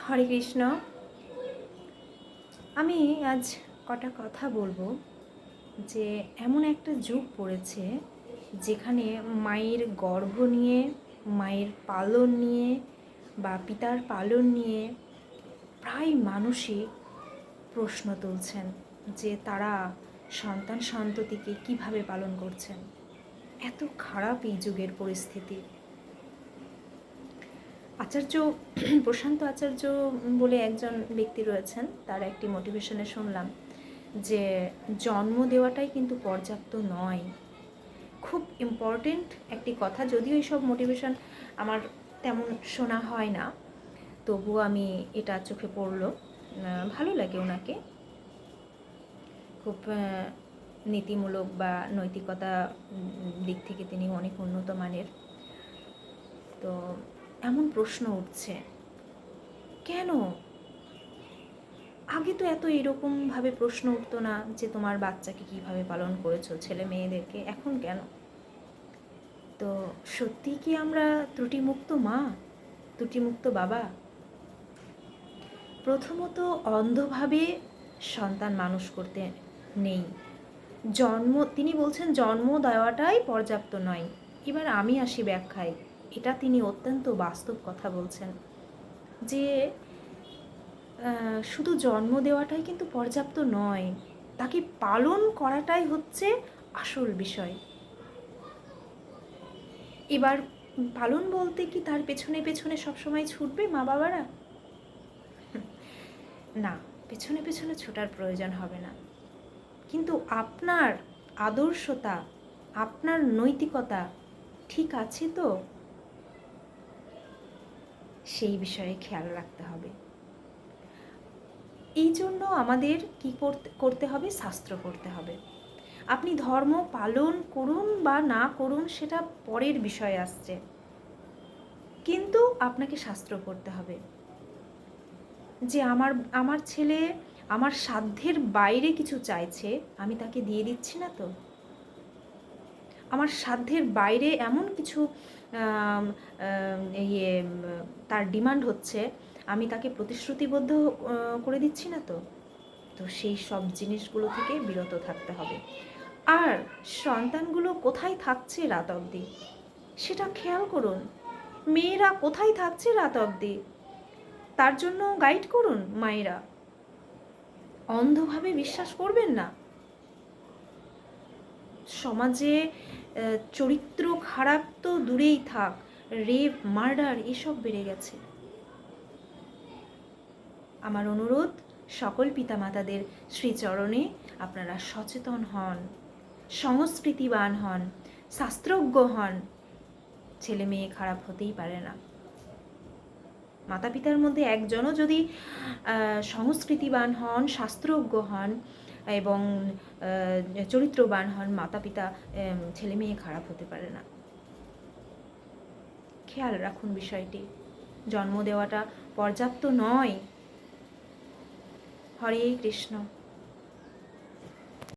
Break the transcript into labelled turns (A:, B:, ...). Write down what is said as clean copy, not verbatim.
A: হরে কৃষ্ণ। আমি আজ কটা কথা বলবো যে এমন একটা যুগ পড়েছে যেখানে মায়ের গর্ভ নিয়ে, মায়ের পালন নিয়ে বা পিতার পালন নিয়ে প্রায় মানুষই প্রশ্ন তুলছেন যে তারা সন্তান সন্ততিকে কিভাবে পালন করছেন। এত খারাপ এই যুগের পরিস্থিতি। আচার্য প্রশান্ত আচার্য বলে একজন ব্যক্তি রয়েছেন, তার একটি মোটিভেশনে শুনলাম যে জন্ম দেওয়াটাই কিন্তু পর্যাপ্ত নয়। খুব ইম্পর্টেন্ট একটি কথা, যদিও এইসব মোটিভেশন আমার তেমন শোনা হয় না, তবুও আমি এটা চোখে পড়লো, ভালো লাগে ওনাকে। খুব নীতিমূলক বা নৈতিকতা দিক থেকে তিনি অনেক উন্নত মানের। তো এমন প্রশ্ন উঠছে, কেন আগে তো এত এরকমভাবে প্রশ্ন উঠতো না যে তোমার বাচ্চাকে কিভাবে পালন করেছো, ছেলে মেয়েদেরকে, এখন কেন? তো সত্যি কি আমরা ত্রুটিমুক্ত মা, ত্রুটিমুক্ত বাবা? প্রথমত অন্ধভাবে সন্তান মানুষ করতে নেই। তিনি বলছেন জন্ম দেওয়াটাই পর্যাপ্ত নয়। এবার আমি আসি ব্যাখ্যায়। এটা তিনি অত্যন্ত বাস্তব কথা বলছেন যে শুধু জন্ম দেওয়াটাই কিন্তু পর্যাপ্ত নয়, তাকে পালন করাটাই হচ্ছে আসল বিষয়। এবার পালন বলতে কি তার পেছনে পেছনে সবসময় ছুটবে মা বাবারা? না, পেছনে পেছনে ছোটার প্রয়োজন হবে না, কিন্তু আপনার আদর্শতা, আপনার নৈতিকতা ঠিক আছে তো, সেই বিষয়ে খেয়াল রাখতে হবে। এই জন্য আমাদের কি করতে হবে? শাস্ত্র করতে হবে। আপনি ধর্ম পালন করুন বা না করুন সেটা পরের বিষয় আসছে, কিন্তু আপনাকে শাস্ত্র করতে হবে। যে আমার ছেলে আমার সাধ্যের বাইরে কিছু চাইছে, আমি তাকে দিয়ে দিচ্ছি না তো? আমার সাধ্যের বাইরে এমন কিছু তার ডিমান্ড হচ্ছে, আমি তাকে প্রতিশ্রুতিবদ্ধ করে দিচ্ছি না তো? তো সেই সব জিনিসগুলো থেকে বিরত থাকতে হবে। আর সন্তানগুলো কোথায় থাকছে রাত অবধি সেটা খেয়াল করুন। মেয়েরা কোথায় থাকছে রাত অবধি তার জন্য গাইড করুন মায়েরা। অন্ধভাবে বিশ্বাস করবেন না। সমাজে চরিত্র খারাপ তো দূরেই থাক, রেপ, মার্ডার এসব বেড়ে গেছে। আমার অনুরোধ, সকল পিতামাতাদের শ্রীচরণে আপনারা সচেতন হন, সংস্কৃতিবান হন, শাস্ত্রজ্ঞ হন। ছেলে মেয়ে খারাপ হতেই পারে না। মাতা পিতার মধ্যে একজনও যদি সংস্কৃতিবান হন, শাস্ত্রজ্ঞ হন এবং চরিত্রবান হন, মাতা পিতা ছেলে মেয়ে খারাপ হতে পারে না। খেয়াল রাখুন বিষয়টি। জন্ম দেওয়াটা পর্যাপ্ত নয়। হরে কৃষ্ণ।